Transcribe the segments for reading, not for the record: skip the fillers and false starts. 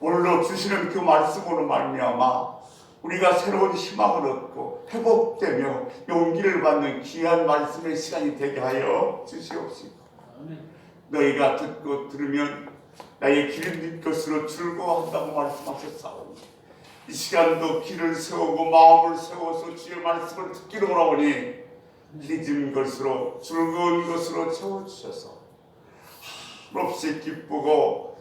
오늘도 주시는 그 말씀으로 말미암아 우리가 새로운 희망을 얻고 회복되며 용기를 받는 귀한 말씀의 시간이 되게 하여 주시옵시고, 너희가 듣고 들으면 나의 기름진 것으로 즐거워한다고 말씀하셨사오니 이 시간도 길을 세우고 마음을 세워서 주의 말씀을 듣기로 오라오니 잊은 것으로 즐거운 것으로 채워주셔서 한없이 기쁘고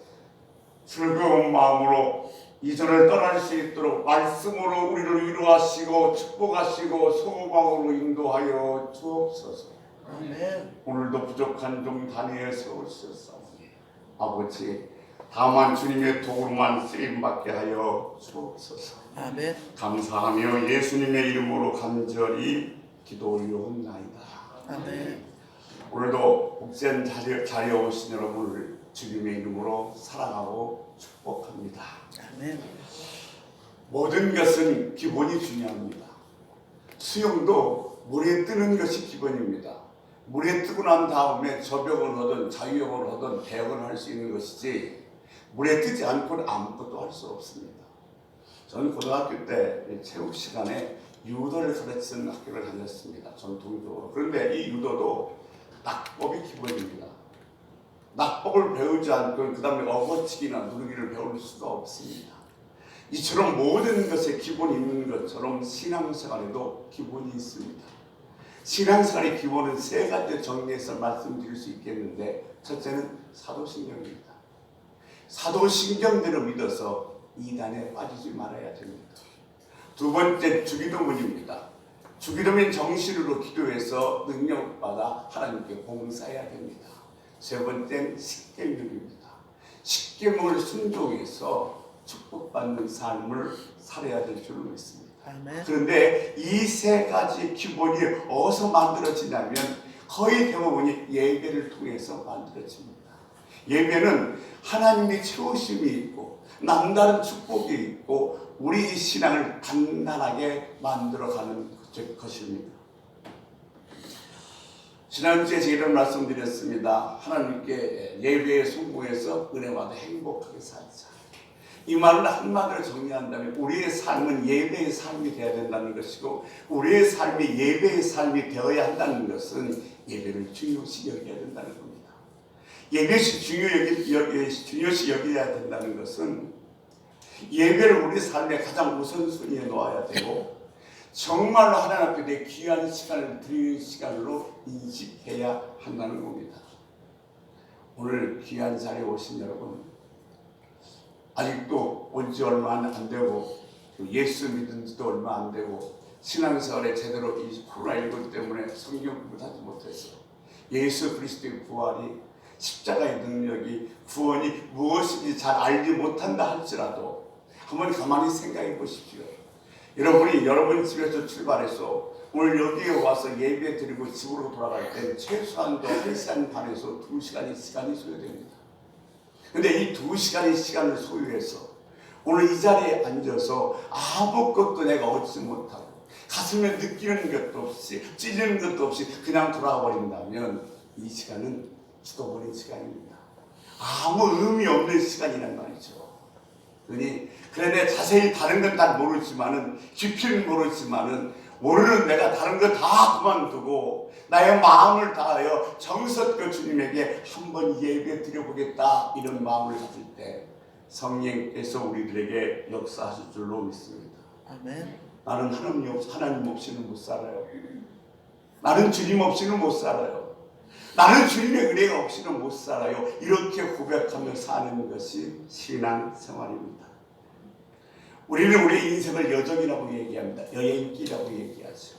즐거운 마음으로 이전을 떠날 수 있도록 말씀으로 우리를 위로하시고 축복하시고 소망으로 인도하여 주옵소서. 아멘. 오늘도 부족한 종 다니엘 세우셨사오니 아버지, 다만 주님의 도구로만 쓰임받게 하여 주옵소서. 아멘. 감사하며 예수님의 이름으로 간절히 기도 올려옵나이다. 아멘. 오늘도 복된 자리에 오신 여러분을 주님의 이름으로 사랑하고 축복합니다. 아멘. 모든 것은 기본이 중요합니다. 수영도 물에 뜨는 것이 기본입니다. 물에 뜨고 난 다음에 저병을 하든 자유형을 하든 배역을 할 수 있는 것이지, 물에 뜨지 않고는 아무것도 할 수 없습니다. 저는 고등학교 때 체육 시간에 유도를 가르치는 학교를 다녔습니다. 전통적으로. 그런데 이 유도도 낙법이 기본입니다. 낙법을 배우지 않고 그 다음에 어거치기나 누르기를 배울 수가 없습니다. 이처럼 모든 것에 기본이 있는 것처럼 신앙생활에도 기본이 있습니다. 신앙생활의 기본은 세 가지 정리해서 말씀드릴 수 있겠는데, 첫째는 사도신경입니다. 사도신경대로 믿어서 이단에 빠지지 말아야 됩니다. 두 번째 주기도문입니다. 주기도문 정신으로 기도해서 능력받아 하나님께 봉사해야 됩니다. 세 번째는 십계명입니다. 십계명을 순종해서 축복받는 삶을 살아야 될 줄로 믿습니다. 아멘. 그런데 이 세 가지 기본이 어디서 만들어지냐면 거의 대부분이 예배를 통해서 만들어집니다. 예배는 하나님의 채우심이 있고 남다른 축복이 있고 우리 신앙을 단단하게 만들어가는 것입니다. 지난주에 제가 이런 말씀드렸습니다. 하나님께 예배에 성공해서 은혜받아 행복하게 살자. 이 말을 한마디로 정리한다면 우리의 삶은 예배의 삶이 되어야 된다는 것이고, 우리의 삶이 예배의 삶이 되어야 한다는 것은 예배를 중요시 여겨야 된다는 겁니다. 예배시 중요시 여겨야 된다는 것은 예배를 우리 삶의 가장 우선순위에 놓아야 되고, 정말로 하나님 앞에 내 귀한 시간을 드리는 시간으로 인식해야 한다는 겁니다. 오늘 귀한 자리에 오신 여러분, 아직도 온 지 얼마 안 되고 예수 믿은 지도 얼마 안 되고 신앙생활에 제대로 이 코로나19 때문에 성경 공부를 하지 못해서 예수 그리스도의 부활이, 십자가의 능력이, 구원이 무엇인지 잘 알지 못한다 할지라도 한번 가만히 생각해 보십시오. 여러분이 여러분 집에서 출발해서 오늘 여기에 와서 예배 드리고 집으로 돌아갈 때 최소한도 1시간 반에서 2시간의 시간이 소요됩니다. 근데 이 2시간의 시간을 소유해서 오늘 이 자리에 앉아서 아무것도 내가 얻지 못하고 가슴에 느끼는 것도 없이 찔리는 것도 없이 그냥 돌아가 버린다면 이 시간은 죽어버린 시간입니다. 아무 의미 없는 시간이란 말이죠. 그래 자세히 다른 건 다 모르지만은, 깊이는 모르지만은, 모르는 내가 다른 거 다 그만두고 나의 마음을 다하여 정성껏 주님에게 한번 예배 드려보겠다, 이런 마음을 가질 때 성령께서 우리들에게 역사하실 줄로 믿습니다. 아멘. 나는 하나님 없이는 못 살아요. 나는 주님 없이는 못 살아요. 나는 주님의 은혜가 없이는 못 살아요. 이렇게 고백하며 사는 것이 신앙생활입니다. 우리는 우리의 인생을 여정이라고 얘기합니다. 여행길이라고 얘기하죠.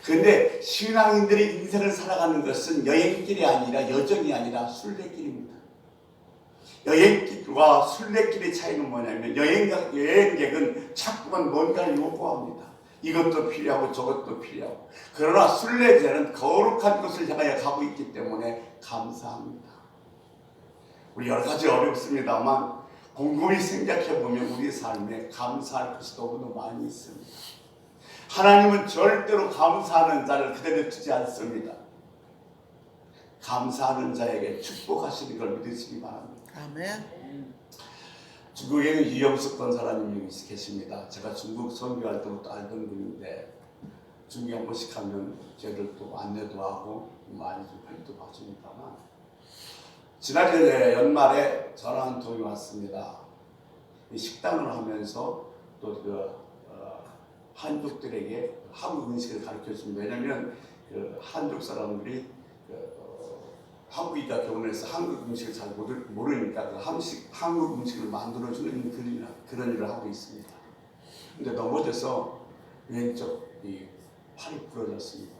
그런데 신앙인들의 인생을 살아가는 것은 여행길이 아니라, 여정이 아니라 순례길입니다. 여행길과 순례길의 차이는 뭐냐면, 여행객은 자꾸만 뭔가를 요구합니다. 이것도 필요하고 저것도 필요하고. 그러나 순례자는 거룩한 곳을 향하여 가고 있기 때문에 감사합니다. 우리 여러 가지 어렵습니다만 곰곰이 생각해보면 우리 삶에 감사할 것이 너무나 많이 있습니다. 하나님은 절대로 감사하는 자를 그대로 두지 않습니다. 감사하는 자에게 축복하시는 걸 믿으시기 바랍니다. 아멘. 중국에는 이영숙 권사라님이 계십니다. 제가 중국 선교할 때부터 알던 분인데 중국에 한 번씩 가면 저를 또 안내도 하고 많이 좀 help도 봐주니까만 지난해 연말에 전화 한 통이 왔습니다. 이 식당을 하면서 또 한족들에게 한국 음식을 가르쳐 줍니다. 왜냐하면 그 한족 사람들이 한국이가 결혼해서 한국 음식을 잘 모르니까 그 한국 음식을 만들어주는 그런 일을 하고 있습니다. 근데 넘어져서 왼쪽 이 팔이 부러졌습니다.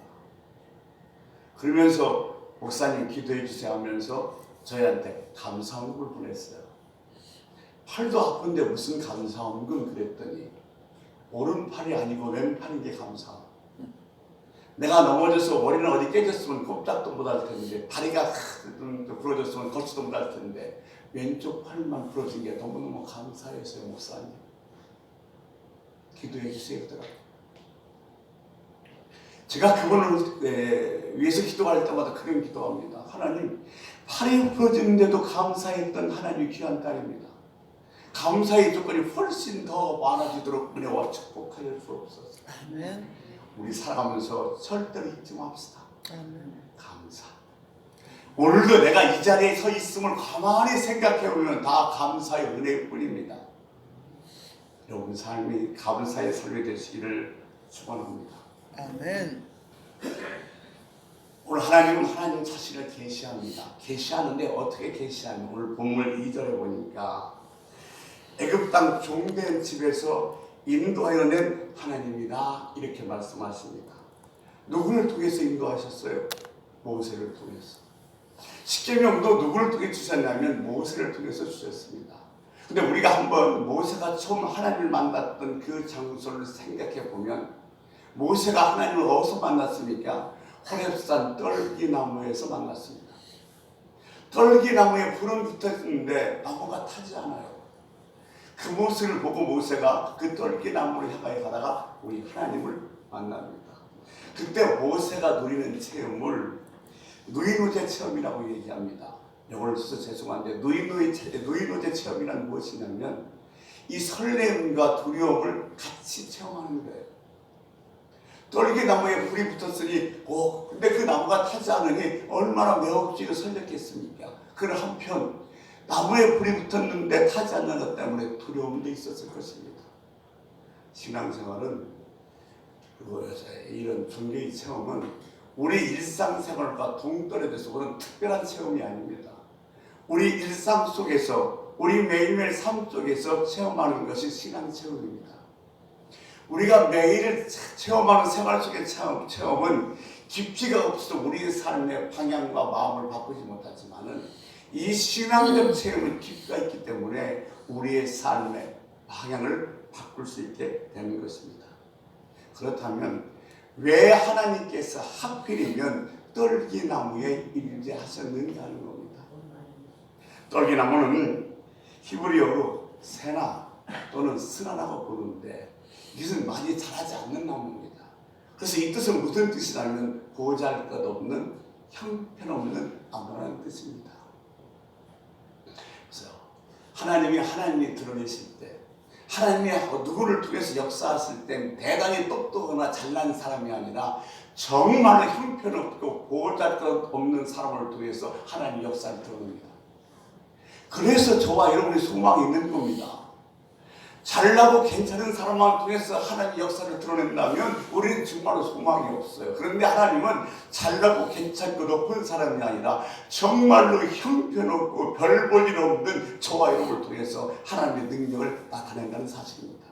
그러면서 목사님 기도해 주세요 하면서 저희한테 감사원금을 보냈어요. 팔도 아픈데 무슨 감사원금 그랬더니 오른팔이 아니고 왼팔인 게 감사. 내가 넘어져서 머리는 어디 깨졌으면 꼼짝도 못할 텐데 다리가 부러졌으면 걷지도 못할 텐데 왼쪽 팔만 부러진 게 너무너무 감사했어요. 목사님 기도해 주세요. 제가 그분을 위해서 기도할 때마다 그런 기도합니다. 하나님 팔이 부러지는데도 감사했던 하나님 귀한 딸입니다. 감사의 조건이 훨씬 더 많아지도록 은혜와 축복하여 주옵소서. 아멘. 우리 살아가면서 절대로 잊지 맙시다. 아멘. 감사. 오늘도 내가 이 자리에 서 있음을 가만히 생각해보면 다 감사의 은혜일 뿐입니다. 여러분 삶이 감사의 삶이 되시기를 축원합니다. 아멘. 오늘 하나님은 하나님 자신을 계시합니다. 계시하는데 어떻게 계시하냐? 오늘 본문 2절에 보니까 애굽 땅 종된 집에서 인도하여 낸 하나님이다 이렇게 말씀하십니다. 누구를 통해서 인도하셨어요? 모세를 통해서. 십계명도 누구를 통해 주셨냐면 모세를 통해서 주셨습니다. 근데 우리가 한번 모세가 처음 하나님을 만났던 그 장소를 생각해 보면 모세가 하나님을 어디서 만났습니까? 호렙산 떨기나무에서 만났습니다. 떨기나무에 불은 붙었는데 나무가 타지 않아요. 그 모습을 보고 모세가 그 떨기나무를 향하여 가다가 우리 하나님을 만납니다. 그때 모세가 누리는 체험을 누이노제 체험이라고 얘기합니다. 영어를 써서 죄송한데 누이노제 체험이란 무엇이냐면 이 설렘과 두려움을 같이 체험하는 거예요. 떨기나무에 불이 붙었으니 근데 그 나무가 타지 않으니 얼마나 매혹지고 설렜겠습니까? 그런 한편 나무에 불이 붙었는데 타지 않는 것 때문에 두려움도 있었을 것입니다. 신앙생활은 그리고 이런 종교의 체험은 우리 일상생활과 동떨어져서 그런 특별한 체험이 아닙니다. 우리 일상 속에서 우리 매일매일 삶 속에서 체험하는 것이 신앙 체험입니다. 우리가 매일 체험하는 생활 속의 체험은 깊이가 없어서 우리의 삶의 방향과 마음을 바꾸지 못하지만은 이 신앙적 체험은 깊이가 있기 때문에 우리의 삶의 방향을 바꿀 수 있게 되는 것입니다. 그렇다면 왜 하나님께서 하필이면 떨기나무에 임재하셨는가 하는 겁니다. 떨기나무는 히브리어로 세나 또는 스나라고 부르는데 이것은 많이 자라지 않는 나무입니다. 그래서 이 뜻은 무슨 뜻이냐면 보잘것없는 형편없는 나무라는 뜻입니다. 그래서 하나님이 드러내실 때 하나님이 누구를 통해서 역사하실 때 대단히 똑똑하거나 잘난 사람이 아니라 정말로 형편없고 보잘것없는 사람을 통해서 하나님 역사를 드러냅니다. 그래서 저와 여러분의 소망이 있는 겁니다. 잘나고 괜찮은 사람만 통해서 하나님의 역사를 드러낸다면 우리는 정말로 소망이 없어요. 그런데 하나님은 잘나고 괜찮고 높은 사람이 아니라 정말로 형편없고 별 볼 일 없는 저와 여러분을 통해서 하나님의 능력을 나타낸다는 사실입니다.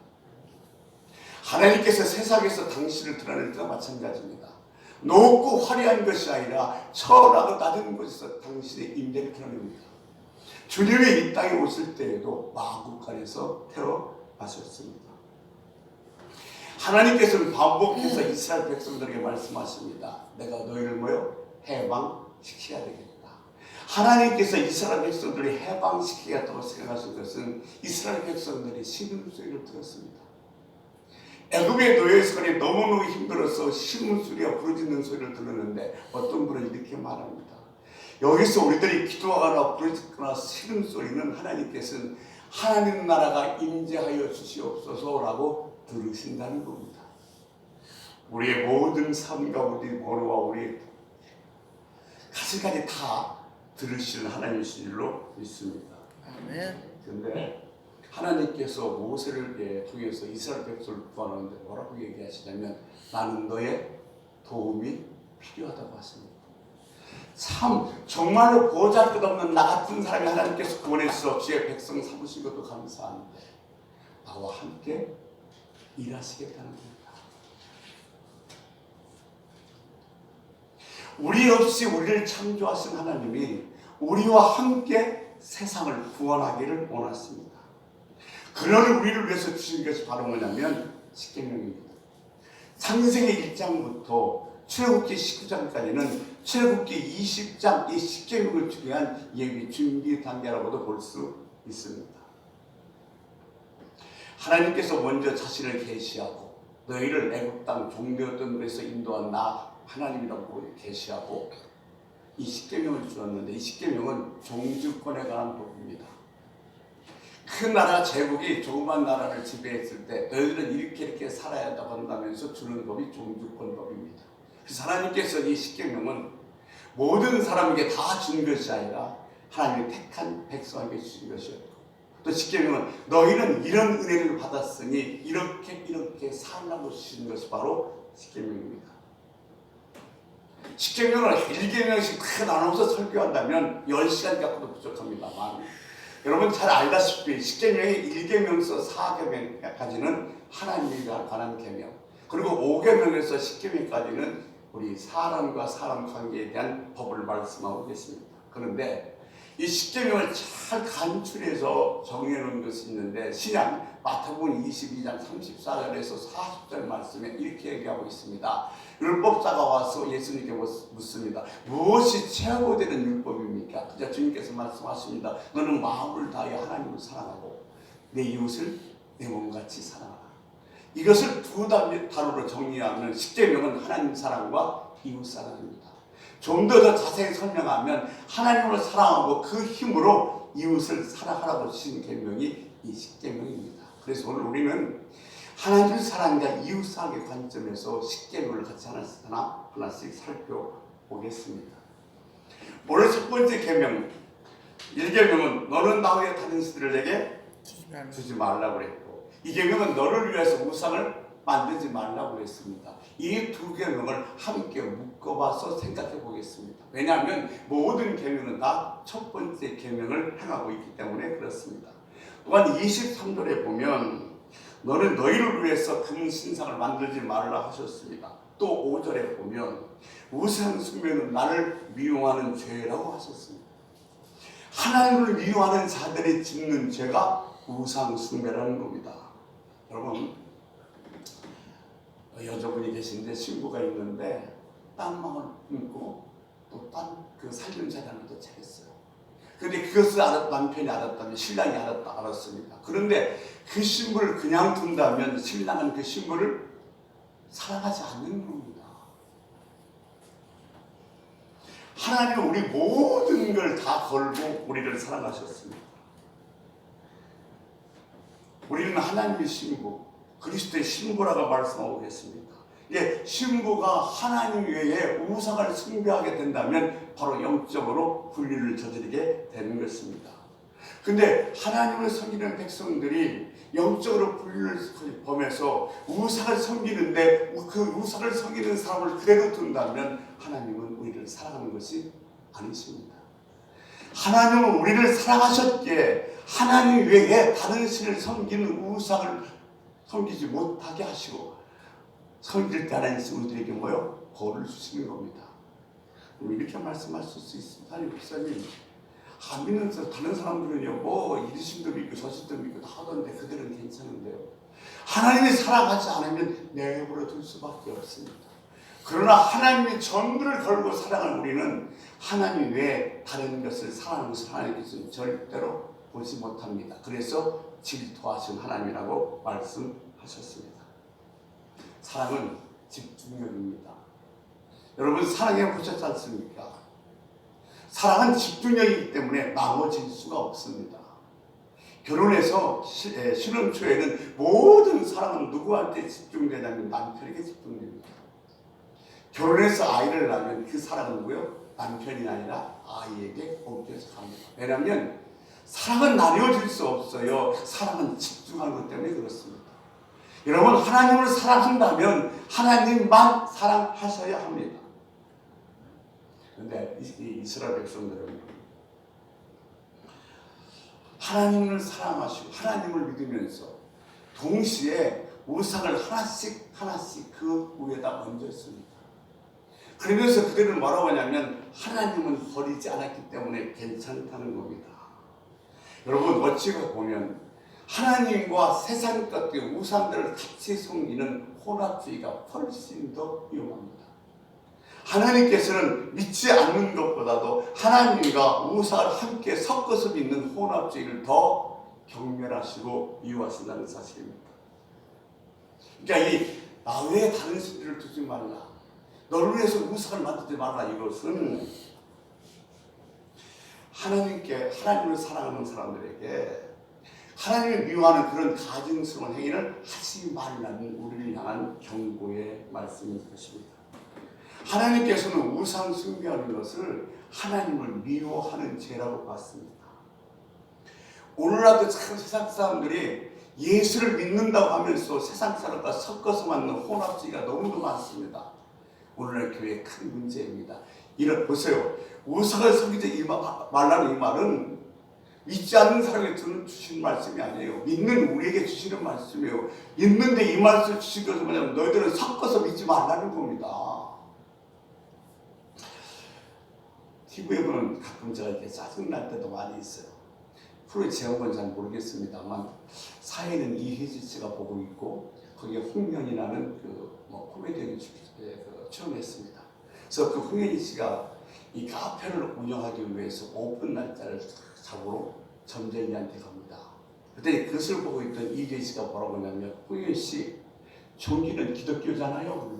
하나님께서 세상에서 당신을 드러낼 때와 마찬가지입니다. 높고 화려한 것이 아니라 처하고 낮은 곳에서 당신의 임재를 드러냅니다. 주님이 이 땅에 오실 때에도 마구간에서 태어나셨습니다. 하나님께서는 반복해서 이스라엘 백성들에게 말씀하십니다. 내가 너희를 해방시켜야 되겠다. 하나님께서 이스라엘 백성들을 해방시키겠다고 생각하신 것은 이스라엘 백성들이 신음소리를 들었습니다. 애굽의 노예선이 너무너무 힘들어서 신음소리와 부르짖는 소리를 들었는데 어떤 분은 이렇게 말합니다. 여기서 우리들이 기도하거나 부르짖거나 신음소리는 하나님께서는 하나님 나라가 임재하여 주시옵소서라고 들으신다는 겁니다. 우리의 모든 삶과 우리 번호와 우리 가슴까지 다 들으실 하나님이신 줄로 믿습니다. 아멘. 그런데 하나님께서 모세를 통해서 이스라엘 백성을 구하는데 뭐라고 얘기하시냐면 나는 너의 도움이 필요하다고 하십니다. 참 정말로 보잘것없는 나 같은 사람이 하나님께서 구원해서 주의 백성 삼으신 것도 감사한데 나와 함께 일하시겠다는 겁니다. 우리 없이 우리를 창조하신 하나님이 우리와 함께 세상을 구원하기를 원하십니다. 그런 우리를 위해서 주신 것이 바로 뭐냐면 십계명입니다. 창세기 1장부터 출애굽기 19장까지는 출애굽기 20장 이 십계명을 중요한 예비 준비 단계라고도 볼 수 있습니다. 하나님께서 먼저 자신을 계시하고 너희를 애굽 땅 종되었던 데서 인도한 나 하나님이라고 계시하고 이 십계명을 주었는데 이 십계명은 종주권에 관한 법입니다. 큰 나라 제국이 조그만 나라를 지배했을 때 너희들은 이렇게 살아야 한다고 한다면서 주는 법이 종주권법입니다. 그래서 하나님께서 이 십계명은 모든 사람에게 다 준 것이 아니라 하나님의 택한 백성에게 주신 것이었고 또 십계명은 너희는 이런 은혜를 받았으니 이렇게 살라고 주신 것이 바로 십계명입니다. 십계명을 1계명씩 크 나눠서 설교한다면 10시간 갖고도 부족합니다만 여러분 잘 알다시피 십계명의 1계명에서 4계명까지는 하나님에 관한 계명 그리고 5계명에서 10계명까지는 우리 사람과 사람 관계에 대한 법을 말씀하고 계십니다. 그런데 이 십계명을 잘 간추려서 정해놓은 것이 있는데 신약 마태복음 22장 34절에서 40절 말씀에 이렇게 얘기하고 있습니다. 율법사가 와서 예수님께 묻습니다. 무엇이 최고되는 율법입니까? 그자 주님께서 말씀하십니다. 너는 마음을 다하여 하나님을 사랑하고 내 이웃을 내 몸같이 사랑하라. 이것을 두 단어로 정리하면 십계명은 하나님 사랑과 이웃 사랑입니다. 좀 더 자세히 설명하면 하나님을 사랑하고 그 힘으로 이웃을 사랑하라고 주신 계명이 이 십계명입니다. 그래서 오늘 우리는 하나님 사랑과 이웃 사랑의 관점에서 십계명을 같이 하나씩 살펴보겠습니다. 오늘 첫 번째 계명 1계명은 너는 나 외에 다른 신들을 내게 주지 말라고 했고 2계명은 너를 위해서 우상을 만들지 말라고 했습니다. 이 두 계명을 함께 묶어봐서 생각해 보겠습니다. 왜냐하면 모든 계명은 다 첫 번째 계명을 행하고 있기 때문에 그렇습니다. 또한 23절에 보면 너는 너희를 위해서 금 신상을 만들지 말라 하셨습니다. 또 5절에 보면 우상 숭배는 나를 미워하는 죄라고 하셨습니다. 하나님을 미워하는 자들이 짓는 죄가 우상 숭배라는 겁니다. 여러분 여자분이 계신데 신부가 있는데 딴 마음을 품고 또 딴 그 살림 재단을 또 차렸어요. 그런데 그것을 남편이 알았다면 신랑이 알았습니다. 그런데 그 신부를 그냥 둔다면 신랑은 그 신부를 사랑하지 않는 겁니다. 하나님은 우리 모든 걸 다 걸고 우리를 사랑하셨습니다. 우리는 하나님의 신부, 그리스도의 신부라고 말씀하고 계십니다. 예, 신부가 하나님 외에 우상을 숭배하게 된다면 바로 영적으로 분리를 저지르게 되는 것입니다. 근데 하나님을 섬기는 백성들이 영적으로 분리를 범해서 우상을 섬기는데 그 우상을 섬기는 사람을 그대로 둔다면 하나님은 우리를 사랑하는 것이 아니십니다. 하나님은 우리를 사랑하셨기에 하나님 외에 다른 신을 섬기는 우상을 섬기지 못하게 하시고 섬길 때 하나님께서 우리들에게 뭐요? 벌을 주시는 겁니다. 이렇게 말씀할 수 있습니다. 아니 목사님 믿는 다른 사람들은요 뭐 이신도 믿고 저신도 믿고 다 하던데 그들은 괜찮은데요. 하나님이 사랑하지 않으면 내버려 둘 수밖에 없습니다. 그러나 하나님이 전부를 걸고 사랑하는 우리는 하나님 외에 다른 것을 사랑하는 것을 하나님께서는 절대로 보지 못합니다. 그래서 질투하신 하나님이라고 말씀하셨습니다. 사랑은 집중력입니다. 여러분 사랑해 보셨지 않습니까? 사랑은 집중력이기 때문에 나눠질 수가 없습니다. 결혼해서 신혼 초에는 모든 사랑은 누구한테 집중되냐면 남편에게 집중됩니다. 결혼해서 아이를 낳으면 그 사랑은 누구요? 남편이 아니라 아이에게 옮겨서 갑니다. 왜냐하면 사랑은 나뉘어질 수 없어요. 사랑은 집중하는 것 때문에 그렇습니다. 여러분, 하나님을 사랑한다면 하나님만 사랑하셔야 합니다. 그런데 이스라엘 백성들은 하나님을 사랑하시고 하나님을 믿으면서 동시에 우상을 하나씩 그 위에다 얹었습니다. 그러면서 그들은 뭐라고 하냐면 하나님은 버리지 않았기 때문에 괜찮다는 겁니다. 여러분, 어찌 보면 하나님과 세상 것들 우상들을 같이 섬기는 혼합주의가 훨씬 더 위험합니다. 하나님께서는 믿지 않는 것보다도 하나님과 우상을 함께 섞어서 믿는 혼합주의를 더 경멸하시고 미워하신다는 사실입니다. 그러니까 나 외에 다른 신들을 두지 말라, 너를 위해서 우상을 만들지 말라, 이것은 하나님을 사랑하는 사람들에게 하나님을 미워하는 그런 가증스러운 행위를 하지 말라는 우리를 향한 경고의 말씀인 것입니다. 하나님께서는 우상 숭배하는 것을 하나님을 미워하는 죄라고 봤습니다. 오늘날도 참 세상 사람들이 예수를 믿는다고 하면서 세상 사람과 섞어서 만든 혼합주의가 너무도 많습니다. 오늘날 교회의 큰 문제입니다. 보세요. 우상을 섬기지 말라는 이 말은 믿지 않는 사람에게 주시는 말씀이 아니에요. 믿는 우리에게 주시는 말씀이에요. 믿는데 이 말씀을 주신 것은 뭐냐면 너희들은 섞어서 믿지 말라는 겁니다. TV에 보면 가끔 제가 이렇게 짜증날 때도 많이 있어요. 프로의 제목은 잘 모르겠습니다만 사회는 이혜지 씨가 보고 있고 거기에 홍련이라는 코미디언이 출연했습니다. 그래서 그 홍련이 씨가 이 카페를 운영하기 위해서 오픈 날짜를 잡으러 전쟁이한테 갑니다. 그때 그것을 보고 있던 이혜지 씨가 뭐라고 하냐면, 홍련 씨, 종기는 기독교잖아요.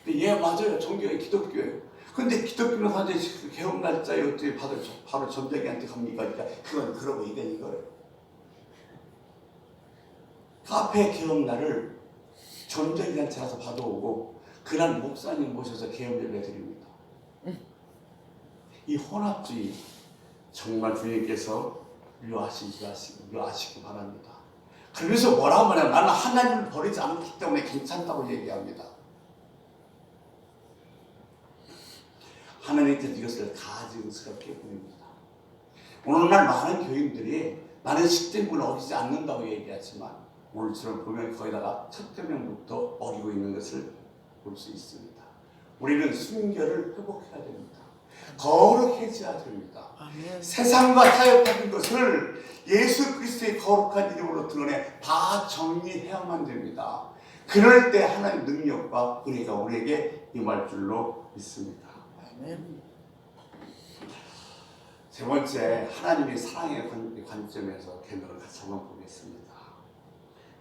근데 예, 맞아요. 종교가 기독교예요. 근데 기독교는 사실 개혁 날짜에 어떻게 바로 전쟁이한테 갑니까? 그러니까 그건 그러고 이거예요. 카페 개혁 날을 전쟁이한테 가서 받아오고 그날 목사님 모셔서 개혁을 해드립니다. 이 혼합주의 정말 주님께서 유하시기 바랍니다. 그래서 뭐라고 하냐면 나는 하나님을 버리지 않기 때문에 괜찮다고 얘기합니다. 하나님께서 이것을 가증스럽게 보입니다. 오늘날 많은 교인들이 나는 십대문을 어기지 않는다고 얘기하지만 오늘처럼 보면 거기다가 첫 계명부터 어기고 있는 것을 볼 수 있습니다. 우리는 순결을 회복해야 됩니다. 거룩해져야 됩니다. 아멘. 세상과 타협하는 것을 예수 그리스도의 거룩한 이름으로 드러내 다 정리해야만 됩니다. 그럴 때 하나님의 능력과 은혜가 우리에게 임할 줄로 믿습니다. 아멘. 세 번째, 하나님의 사랑의 관점에서 계명을 같이 한번 보겠습니다.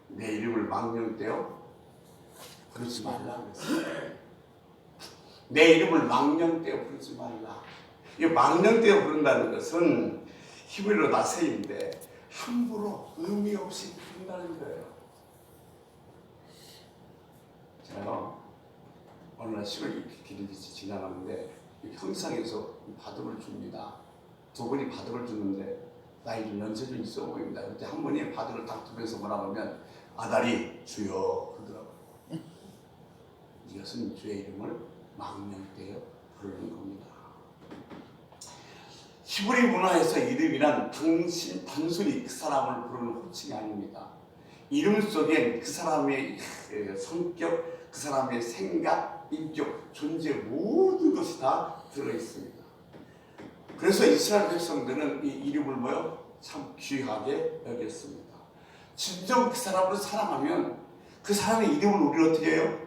내 이름을 망령되어 부르지 말라 그랬어요. 내 이름을 망령되어 부르지 말라. 이 망령되어 부른다는 것은 히브리어 나세인데 함부로 의미 없이 부른다는 거예요. 제가 어느 날 시골 길을 지나가는데 형상에서 바둑을 줍니다. 두 분이 바둑을 주는데 나이 좀 연세 좀 있어 보입니다. 그때 한 분이 바둑을 딱 두면서 뭐라고 하면 아다리 주여 그러더라고요. 이것은 주의 이름을 망령되어 부르는 겁니다. 히브리 문화에서 이름이란 단순히 그 사람을 부르는 호칭이 아닙니다. 이름 속엔 그 사람의 성격, 그 사람의 생각, 인격, 존재 모든 것이 다 들어있습니다. 그래서 이스라엘 백성들은 이 이름을 참 귀하게 여겼습니다. 진정 그 사람을 사랑하면 그 사람의 이름을 우리는 어떻게 해요?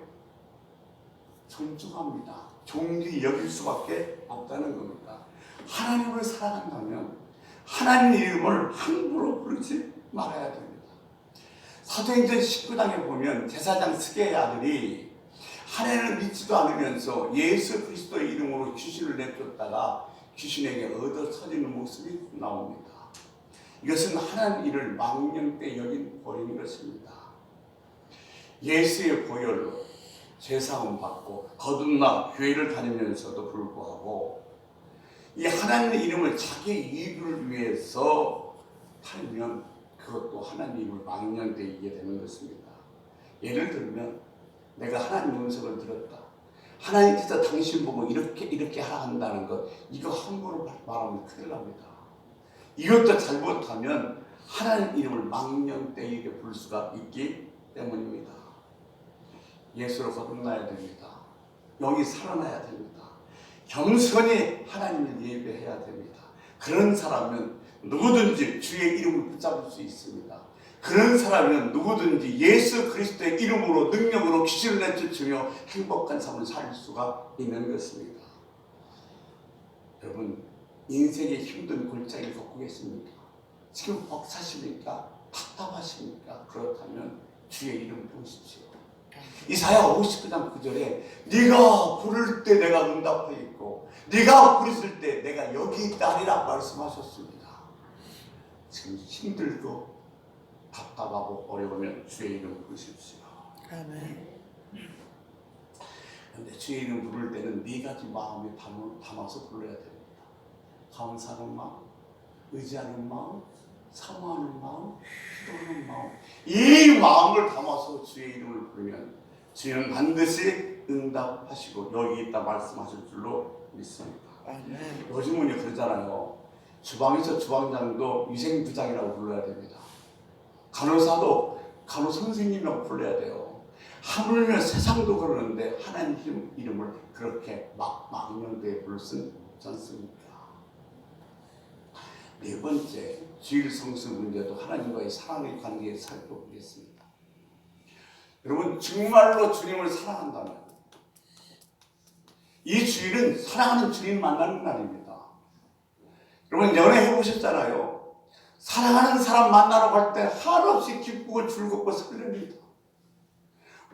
존중합니다. 존귀 여길 수밖에 없다는 겁니다. 하나님을 사랑한다면 하나님의 이름을 함부로 부르지 말아야 됩니다. 사도행전 19장에 보면 제사장 스게의 아들이 하나님을 믿지도 않으면서 예수 그리스도의 이름으로 귀신을 내쫓다가 귀신에게 얻어터지는 모습이 나옵니다. 이것은 하나님 일을 망령되이 여긴 버리는 것입니다. 예수의 보혈로 죄사함 받고 거듭나 교회를 다니면서도 불구하고 이 하나님의 이름을 자기 이익을 위해서 팔면 그것도 하나님의 이름을 망령되게 되는 것입니다. 예를 들면 내가 하나님 음성을 들었다. 하나님께서 당신 보고 이렇게 하라 한다는 것, 이거 함부로 말하면 큰일 납니다. 이것도 잘못하면 하나님 이름을 망령되게 부를 수가 있기 때문입니다. 예수로 거듭나야 됩니다. 영이 살아나야 됩니다. 겸손히 하나님을 예배해야 됩니다. 그런 사람은 누구든지 주의 이름을 붙잡을 수 있습니다. 그런 사람은 누구든지 예수 그리스도의 이름으로 능력으로 귀신을 내쫓으며 행복한 삶을 살 수가 있는 것입니다. 여러분, 인생의 힘든 골짜기를 걷고 계십니까? 지금 벅차십니까? 답답하십니까? 그렇다면 주의 이름 부르십시오. 이사야 59장 9절에 네가 부를 때 내가 응답하겠고 네가 부르실 때 내가 여기 있다 하리라 말씀하셨습니다. 지금 힘들고 답답하고 어려우면 주의 이름 부르십시오. 아멘. 그런데 주의 이름 부를 때는 네 가지 마음에 담아서 불러야 됩니다. 감사하는 마음, 의지하는 마음, 사모하는 마음, 기도하는 마음. 이 마음을 담아서 주의 이름을 부르면 주는 반드시 응답하시고 여기 있다 말씀하실 줄로 믿습니다. 아멘. 요즘은요 그러잖아요. 주방에서 주방장도 위생부장이라고 불러야 됩니다. 간호사도 간호선생님이라고 불러야 돼요. 하물며 세상도 그러는데 하나님 이름을 그렇게 망령되이 부를 수는 없지 않습니까? 네 번째, 주일 성수 문제도 하나님과의 사랑의 관계에 살펴보겠습니다. 여러분, 정말로 주님을 사랑한다면 이 주일은 사랑하는 주님 만나는 날입니다. 여러분, 연애해 보셨잖아요. 사랑하는 사람 만나러 갈 때 한없이 기쁘고 즐겁고 설렙니다.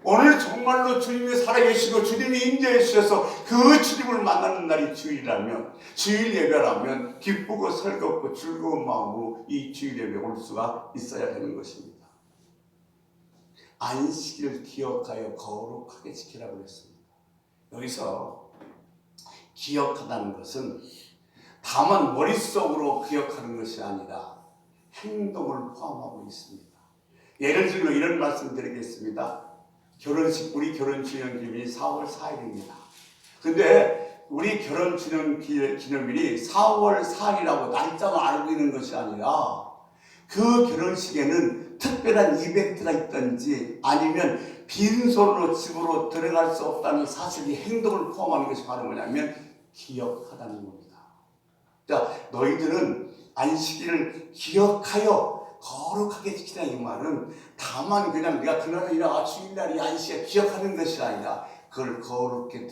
오늘 정말로 주님이 살아계시고 주님이 임재해 주셔서 그 주님을 만나는 날이 주일이라면, 주일 예배라면 기쁘고 설겁고 즐거운 마음으로 이 주일 예배에 올 수가 있어야 되는 것입니다. 안식일을 기억하여 거룩하게 지키라고 했습니다. 여기서 기억하다는 것은 다만 머릿속으로 기억하는 것이 아니라 행동을 포함하고 있습니다. 예를 들면 이런 말씀 드리겠습니다. 우리 결혼 기념일이 4월 4일입니다. 근데 우리 결혼 기념일이 4월 4일이라고 날짜만 알고 있는 것이 아니라 그 결혼식에는 특별한 이벤트가 있든지 아니면 빈손으로 집으로 들어갈 수 없다는 사실이 행동을 포함하는 것이 바로 뭐냐면 기억하다는 겁니다. 자, 너희들은 안식일을 기억하여 거룩하게 지키라 이 말은 다만 그냥 네가 그날이나 주일날이 안식일 기억하는 것이 아니라 그걸 거룩하게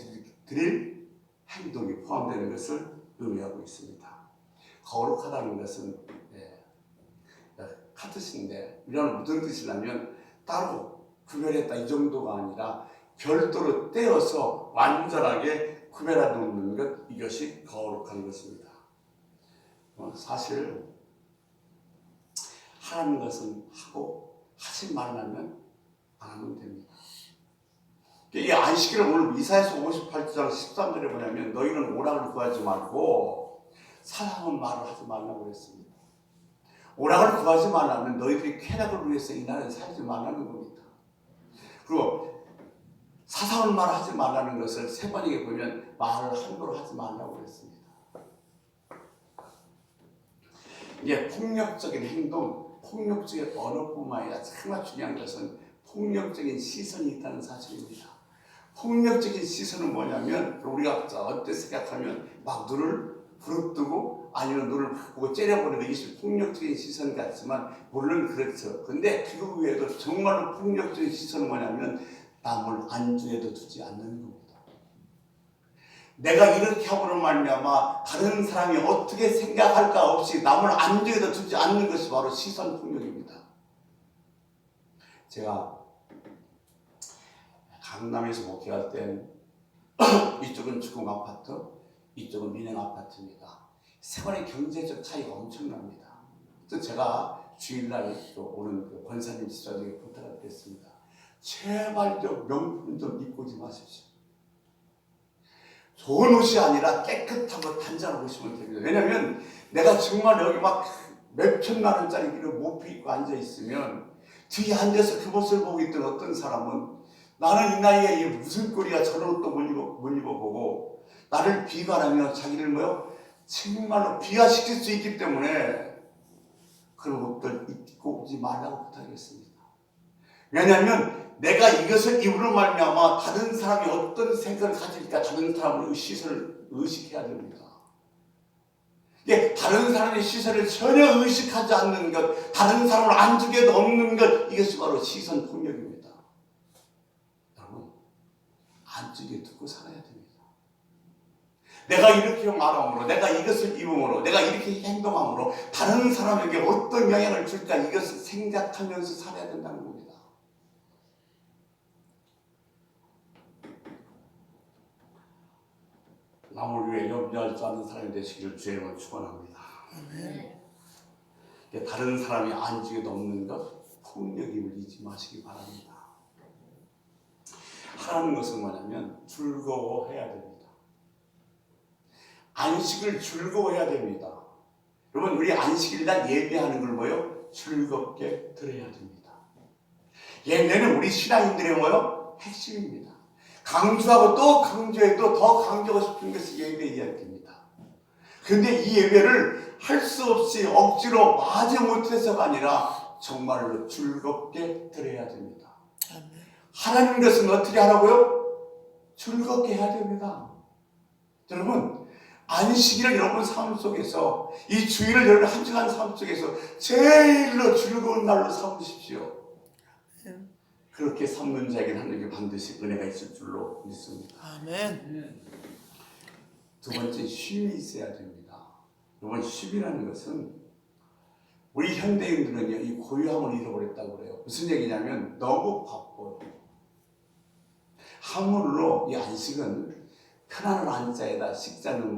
드릴 행동이 포함되는 것을 의미하고 있습니다. 거룩하다는 것은 같으신데 이런 무슨 뜻이냐면 따로 구별했다 이 정도가 아니라 별도로 떼어서 완전하게 구별해 놓는 것, 이것이 거룩한 것입니다. 사실 하라는 것은 하고 하지 말라면 안 하면 됩니다. 이 안식일을 오늘 이사야서 58장 13절에 보냐면 너희는 오락을 구하지 말고 사랑은 말을 하지 말라고 그랬습니다. 오락을 구하지 말라면 너희들이 쾌락을 위해서 이 날에 살지 말라는 겁니다. 그리고 사사로운 말을 하지 말라는 것을 세 번이게 보면 말을 함부로 하지 말라고 그랬습니다. 이게 폭력적인 행동, 폭력적인 언어뿐만 아니라 정말 중요한 것은 폭력적인 시선이 있다는 사실입니다. 폭력적인 시선은 뭐냐면 우리가 어떻게 생각하면 막 눈을 부릅뜨고 아니면 눈을 보고 째려보는 것이 폭력적인 시선 같지만 물론 그렇죠. 근데 그 외에도 정말로 폭력적인 시선은 뭐냐면 남을 안주에도 두지 않는 겁니다. 내가 이렇게 하고는 말미암아 다른 사람이 어떻게 생각할까 없이 남을 안주에도 두지 않는 것이 바로 시선 폭력입니다. 제가 강남에서 목회할 땐 이쪽은 주공 아파트, 이쪽은 민영 아파트입니다. 생활의 경제적 차이가 엄청납니다. 또 제가 주일날 또 오는 그 권사님 지사님에게 부탁을 드렸습니다. 제발 좀 명품 좀 입고 오지 마십시오. 좋은 옷이 아니라 깨끗하고 단단한 옷이면 됩니다. 왜냐면 내가 정말 여기 막 몇천만 원짜리 못 입고 앉아있으면 뒤에 앉아서 그 모습을 보고 있던 어떤 사람은 나는 이 나이에 무슨 꼴이야 저런 옷도 못 입어보고 나를 비관하며 자기를 정말로 비하시킬 수 있기 때문에 그런 옷들 입고 오지 말라고 부탁했습니다. 왜냐하면 내가 이것을 입으로 말미암아 다른 사람이 어떤 생각을 가질까 다른 사람의 시선을 의식해야 됩니다. 이게 다른 사람의 시선을 전혀 의식하지 않는 것, 다른 사람을 안쪽에 넣는 것, 이것이 바로 시선 폭력입니다. 여러분, 안쪽에 두고 살아야 됩니다. 내가 이렇게 말함으로, 내가 이것을 입음으로, 내가 이렇게 행동함으로 다른 사람에게 어떤 영향을 줄까 이것을 생각하면서 살아야 된다는 겁니다. 남을 위해 염려할 줄 아는 사람이 되시기를 주의 이름으로 축원합니다. 다른 사람이 안쪽에 넣는 것, 폭력임을 잊지 마시기 바랍니다. 하라는 것은 뭐냐면 즐거워해야 됩니다. 안식을 즐거워해야 됩니다. 여러분 우리 안식일날 예배하는 걸 즐겁게 드려야 됩니다. 예배는 우리 신앙인들의 핵심입니다. 강조하고 또 강조해도 더 강조하고 싶은 것이 예배 이야기입니다. 그런데 이 예배를 할 수 없이 억지로 마저 못해서가 아니라 정말로 즐겁게 드려야 됩니다. 하라는 것은 어떻게 하라고요? 즐겁게 해야 됩니다. 여러분 안식일을 여러분 삶 속에서 이 주일을 여러분 한 주간 삶 속에서 제일로 즐거운 날로 삼으십시오. 그렇게 삼는 자에게는 하나님께 반드시 은혜가 있을 줄로 믿습니다. 아멘. 두 번째 쉼이 있어야 됩니다. 여러분 쉼이라는 것은 우리 현대인들은요 이 고요함을 잃어버렸다고 그래요. 무슨 얘기냐면 너무 바빠요. 한문으로 이 안식은 편안한 안자에다 식자는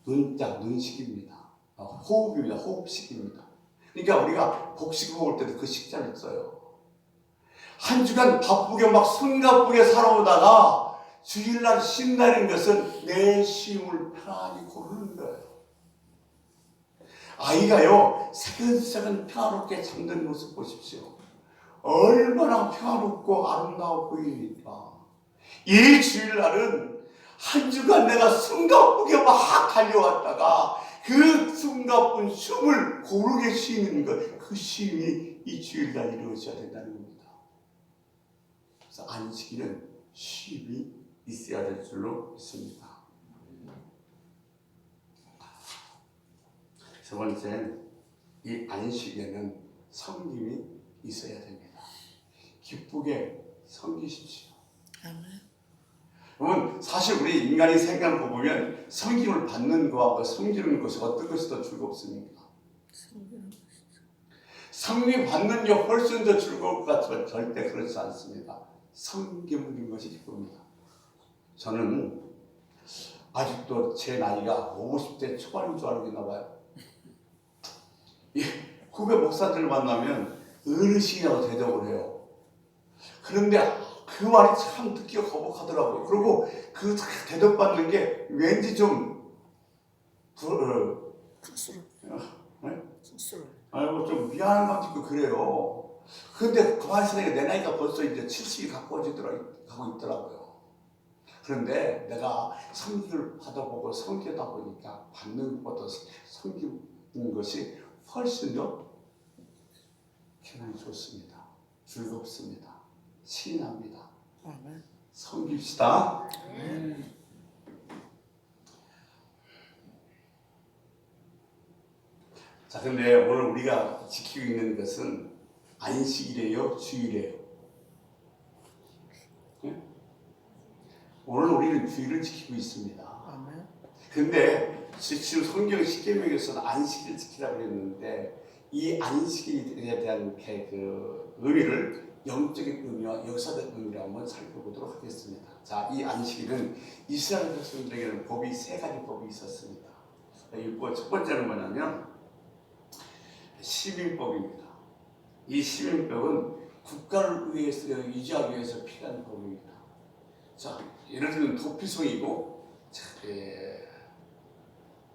눈자, 눈식입니다. 호흡입니다. 호흡식입니다. 그러니까 우리가 복식 먹을 때도 그 식자를 써요. 한 주간 바쁘게 막 숨가쁘게 살아오다가 주일날 쉰다는 것은 내 쉼을 편안히 고르는 거예요. 아이가요 새근새근 평화롭게 잠든 모습 보십시오. 얼마나 평화롭고 아름다워 보입니까? 이 주일날은 한 주간 내가 숨가쁘게 막 달려왔다가 그 숨가쁜 숨을 고르게 쉬는 것, 그 쉼이 이 주일날 이루어져야 된다는 겁니다. 그래서 안식일은 쉼이 있어야 될 줄로 믿습니다. 세 번째는 이 안식에는 섬김이 있어야 됩니다. 기쁘게 섬기십시오. 그러면 사실 우리 인간이 생각을 보면 섬김을 받는 것과 섬기는 것이 어떤 것이 더 즐겁습니까? 섬김 받는 게 훨씬 더 즐거울 것 같지만 절대 그렇지 않습니다. 섬기는 것이 기쁩니다. 저는 아직도 제 나이가 50대 초반인 줄 알고 있나 봐요. 후배 목사들 만나면 어르신이라고 대접을 해요. 그런데 그 말이 참 듣기가 거북하더라고요. 그리고 그 대접받는 게 왠지 좀 쑥스러워. 좀 미안한 감도 있고 그래요. 그런데 가만히 있으니까 내 나이가 벌써 이제 70이 가고 있더라고요. 그런데 내가 섬기를 받아보고 섬기다 보니까 받는 것보다 섬기는 것이 훨씬 더 편안히 좋습니다. 즐겁습니다. 신납니다. 섬깁시다. 자, 근데 오늘 우리가 지키고 있는 것은 안식일이에요, 주일이에요? 네? 오늘 우리는 주일을 지키고 있습니다. 근데 지금 성경 10계명에서는 안식일을 지키라고 했는데 이 안식일에 대한 그 의미를 영적인 의미와 역사적 의미를 한번 살펴보도록 하겠습니다. 자, 이 안식일은 이스라엘 백성들에게는 세 가지 법이 있었습니다. 첫 번째는 뭐냐면 시민법입니다. 이 시민법은 국가를 위해서 유지하기 위해서 필요한 법입니다. 자, 예를 들면 도피성이고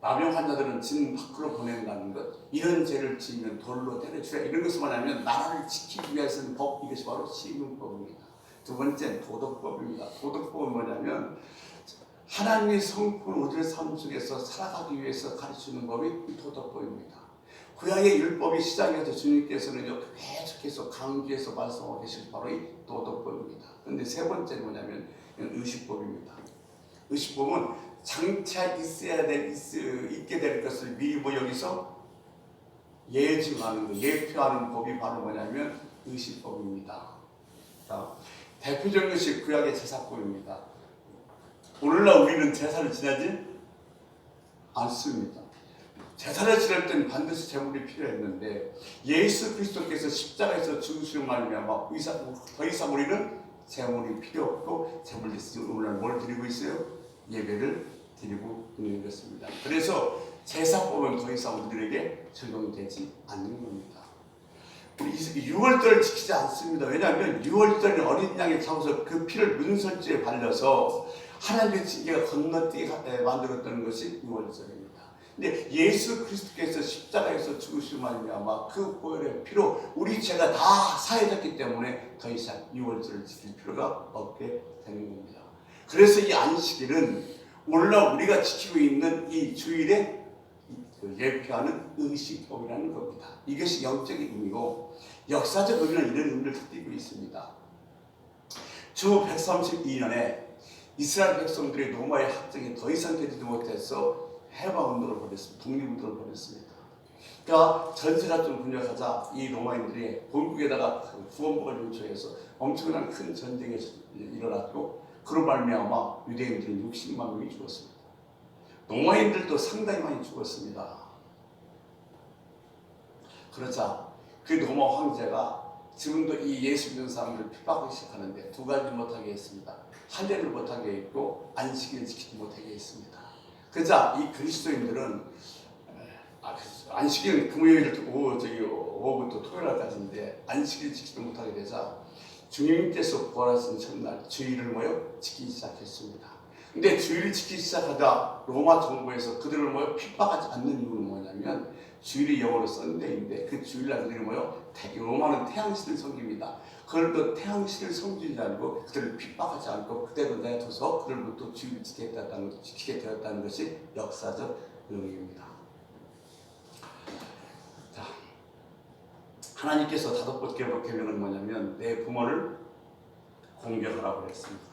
남용 환자들은 진 밖으로 보낸다는 것, 이런 죄를 지으면 돌로 때려주라, 이런 것을 말하면 나라를 지키기 위해서는 법, 이것이 바로 시민법입니다. 두 번째는 도덕법입니다. 도덕법은 뭐냐면 하나님의 성품 우리의 삶 속에서 살아가기 위해서 가르치는 법이 도덕법입니다. 구약의 율법이 시작해서 주님께서는요 계속해서 강조해서 말씀하고 계신 바로 이 도덕법입니다. 그런데 세 번째는 뭐냐면 의식법입니다. 의식법은 장차 있게 될 것을 미리 여기서 예증하는 것, 예표하는 법이 바로 뭐냐면 의식법입니다. 자, 대표적인 것이 구약의 제사법입니다. 오늘날 우리는 제사를 지내지 않습니다. 제사를 지낼 때는 반드시 제물이 필요했는데 예수 그리스도께서 십자가에서 죽으시는 말미암아 더 이상 우리는 제물이 필요 없고 제물 대신 오늘날 뭘 드리고 있어요? 예배를 드리고 있는 것입니다. 그래서 제사법은 더 이상 우리에게 적용되지 않는 겁니다. 우리 6월절을 지키지 않습니다. 왜냐하면 6월절은 어린 양의 잡아서 그 피를 문설주에 발려서 하나님의 징계가 건너뛰게 만들었다는 것이 6월절입니다. 근데 예수 그리스도께서 십자가에서 죽으신 말미암아 그 보혈의 피로 우리 죄가 다 사해졌기 때문에 더 이상 6월절을 지킬 필요가 없게 되는 겁니다. 그래서 이 안식일은 오늘날 우리가 지키고 있는 이 주일에 예표하는 의식법이라는 겁니다. 이것이 영적인 의미고 역사적 의미는 이런 의미를 띠고 있습니다. 주 132년에 이스라엘 백성들의 로마의 합정이 더 이상 되지도 못해서 해방운동을 벌였습니다. 독립운동을 벌였습니다. 그러니까 전세가 좀 분열하자 이 로마인들이 본국에다가 구원복을 요청해서 엄청난 큰 전쟁이 일어났고 그로 말미암아 유대인들은 60만 명이 죽었습니다. 로마인들도 상당히 많이 죽었습니다. 그러자 그 로마 황제가 지금도 이 예수 믿는 사람들을 핍박하기 시작하는데 두 가지 못하게 했습니다. 할례를 못하게 했고 안식일을 지키지 못하게 했습니다. 그러자 이 그리스도인들은 안식일은 금요일 오후부터 토요일까지인데 안식일을 지키지 못하게 되자 주님께서 부활하신 첫날 주일을 지키기 시작했습니다. 근데 주일을 지키기 시작하다 로마 정부에서 그들을 핍박하지 않는 이유는 뭐냐면 주일이 영어로 썬데이인데 그 주일날 그들이 로마는 태양신을 섬깁니다. 그걸 또 태양신을 섬기지 않고 그들을 핍박하지 않고 그대로 내둬서 그들부터 주일을 지키게 되었다는 것이 역사적 의미입니다. 자, 하나님께서 5번째 계명은 뭐냐면 내 부모를 공경하라고 했습니다.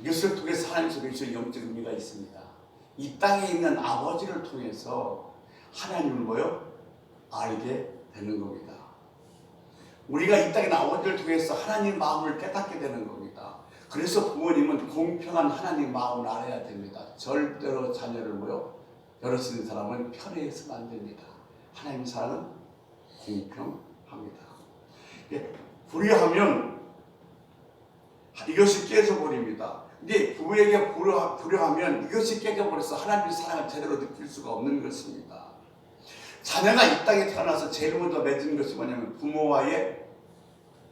이것을 통해서 하나님 속에 영적 의미가 있습니다. 이 땅에 있는 아버지를 통해서 하나님을 알게 되는 겁니다. 우리가 이 땅에 있는 아버지를 통해서 하나님 마음을 깨닫게 되는 겁니다. 그래서 부모님은 공평한 하나님 마음을 알아야 됩니다. 절대로 자녀를 여럿 있는 사람은 편애해서는 안 됩니다. 하나님 사랑은 공평합니다. 불의하면 이것이 깨져버립니다. 근데 부부에게 불효하면 이것이 깨져버려서 하나님의 사랑을 제대로 느낄 수가 없는 것입니다. 자녀가 이 땅에 태어나서 제일 먼저 맺은 것이 뭐냐면 부모와의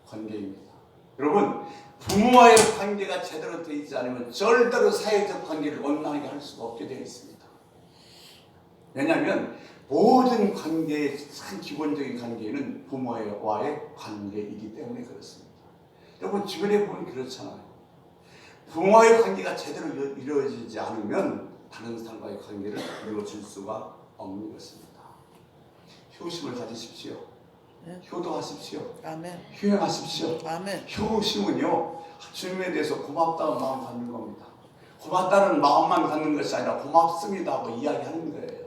관계입니다. 여러분, 부모와의 관계가 제대로 되어 있지 않으면 절대로 사회적 관계를 원만하게 할 수가 없게 되어 있습니다. 왜냐하면 모든 관계의 참 기본적인 관계는 부모와의 관계이기 때문에 그렇습니다. 여러분 주변에 보면 그렇잖아요. 부모와의 관계가 제대로 이루어지지 않으면 다른 사람과의 관계를 이루어질 수가 없는 것입니다. 효심을 가지십시오. 네. 효도하십시오. 아멘. 휴행하십시오. 아멘. 효심은요 주님에 대해서 고맙다는 마음 갖는 겁니다. 고맙다는 마음만 갖는 것이 아니라 고맙습니다 하고 이야기하는 거예요.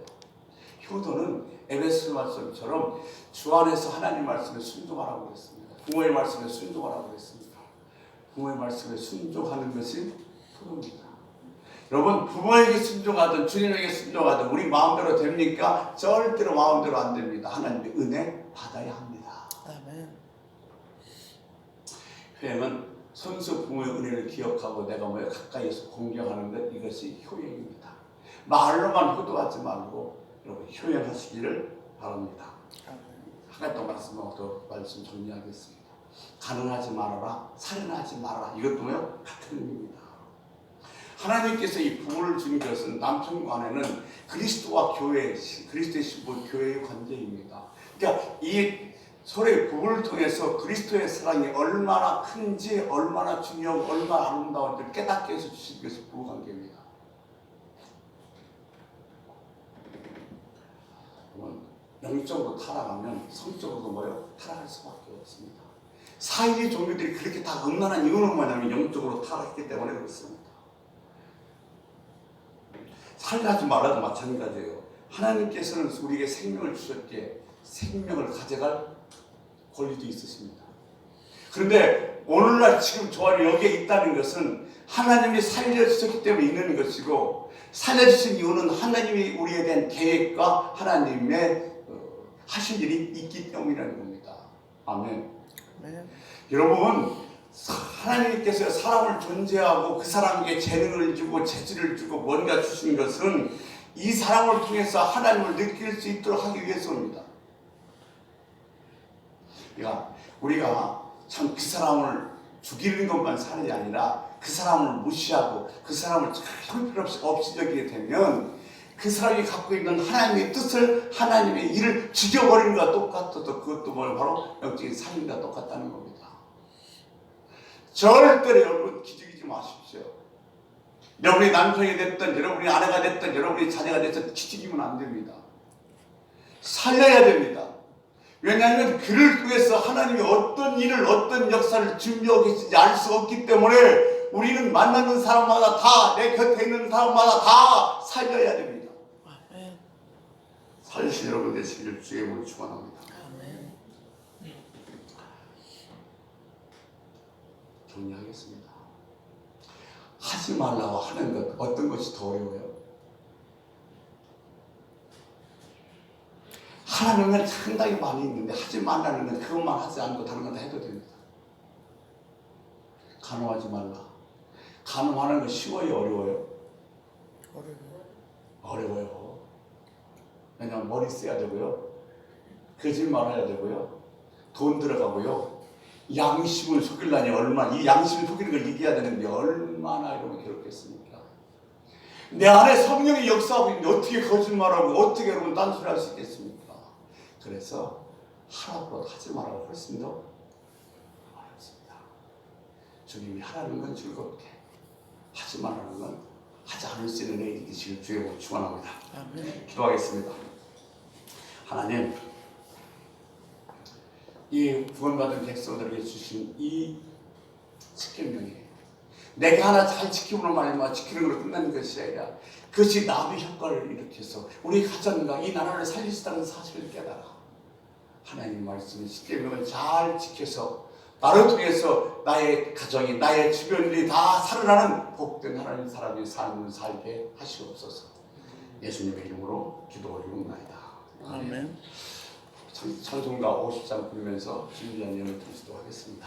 효도는 에베소 말씀처럼 주 안에서 하나님 말씀에 순종하라고 그랬습니다. 부모의 말씀에 순종하라고 그랬습니다. 부모의 말씀에 순종하는 것이 효도입니다. 여러분 부모에게 순종하든 주님에게 순종하든 우리 마음대로 됩니까? 절대로 마음대로 안 됩니다. 하나님의 은혜 받아야 합니다. 아멘. 회행은 선수 부모의 은혜를 기억하고 내가 가까이에서 공경하는 것, 이것이 효행입니다. 말로만 효도하지 말고 여러분 효행하시기를 바랍니다. 아멘. 한 가지 더 말씀하고 말씀 정리하겠습니다. 가늠하지 말아라, 살인하지 말아라. 이것도 뭐요? 같은 의미입니다. 하나님께서 이 부모를 주신 것은 남편과 아내는 그리스도와 교회, 그리스도의 신부 교회의 관계입니다. 그러니까 이 서로의 부부를 통해서 그리스도의 사랑이 얼마나 큰지, 얼마나 중요하고 얼마나 아름다운지 깨닫게 해서 주신 것이 부부 관계입니다. 영적으로 타락하면 성적으로도 뭐요? 타락할 수밖에 없습니다. 사이의 종교들이 그렇게 다 음란한 이유는 뭐냐면 영적으로 타락했기 때문에 그렇습니다. 살인하지 말아도 마찬가지예요. 하나님께서는 우리에게 생명을 주셨기에 생명을 가져갈 권리도 있으십니다. 그런데 오늘날 지금 저와 여기에 있다는 것은 하나님이 살려주셨기 때문에 있는 것이고, 살려주신 이유는 하나님이 우리에 대한 계획과 하나님의 하실 일이 있기 때문이라는 겁니다. 아멘. 네. 여러분, 하나님께서 사람을 존재하고 그 사람에게 재능을 주고 재질을 주고 뭔가 주신 것은 이 사람을 통해서 하나님을 느낄 수 있도록 하기 위해서입니다. 그러니까 우리가 참 그 사람을 죽이는 것만 사는 게 아니라 그 사람을 무시하고 그 사람을 형편없이 여기게 되면 그 사람이 갖고 있는 하나님의 뜻을, 하나님의 일을 죽여버리는 것과 똑같아도 그것도 바로 영적인 살인과 똑같다는 겁니다. 절대로 여러분 기죽이지 마십시오. 여러분이 남편이 됐든 여러분이 아내가 됐든 여러분이 자녀가 됐든 기죽이면 안 됩니다. 살려야 됩니다. 왜냐하면 그를 통해서 하나님이 어떤 일을, 어떤 역사를 준비하고 계신지 알 수 없기 때문에 우리는 만나는 사람마다 다, 내 곁에 있는 사람마다 다 살려야 됩니다. 아멘. 살리신 여러분 되시기를 주의 이름으로 축원합니다. 아멘. 정리하겠습니다. 하지 말라고 하는 것, 어떤 것이 더 어려워요? 하라는 건 상당히 많이 있는데 하지 말라는 건 그것만 하지 않고 다른 건 다 해도 됩니다. 간음하지 말라. 간음하는 건 쉬워요, 어려워요? 어려워요. 왜냐하면 머리 써야 되고요, 거짓말 해야 되고요, 돈 들어가고요, 양심을 속이려니 얼마나, 이 양심을 속이는 걸 이겨야 되는데 얼마나 여러분 괴롭겠습니까? 내 안에 성령이 역사하고 있는데 어떻게 거짓말하고 어떻게 여러분 딴소리 할 수 있겠습니까? 그래서 하라고 하지 말라고 훨씬 더 어렵습니다. 주님이 하라는 건 즐겁게, 하지 말라는 건 하지 않을 수 있는 일이 되시길 주의 축원합니다. 아멘. 기도하겠습니다. 하나님, 이 구원받은 백성들에게 주신 이 십계명이 내가 하나 잘 지키므로 말미암아 지키는 걸로 끝나는 것이 아니라 그것이 나비 효과를 일으켜서 우리 가정과 이 나라를 살릴 수 있다는 사실을 깨달아 하나님 말씀의 십계명을 잘 지켜서 나를 통해서 나의 가정이, 나의 주변들이 다 살아나는 복된 하나님 사람의 삶을 살게 하시옵소서. 예수님의 이름으로 기도 올리옵나이다. 아멘. 찬송가 50장 부르면서 준비한 예언을 드리도록 하겠습니다.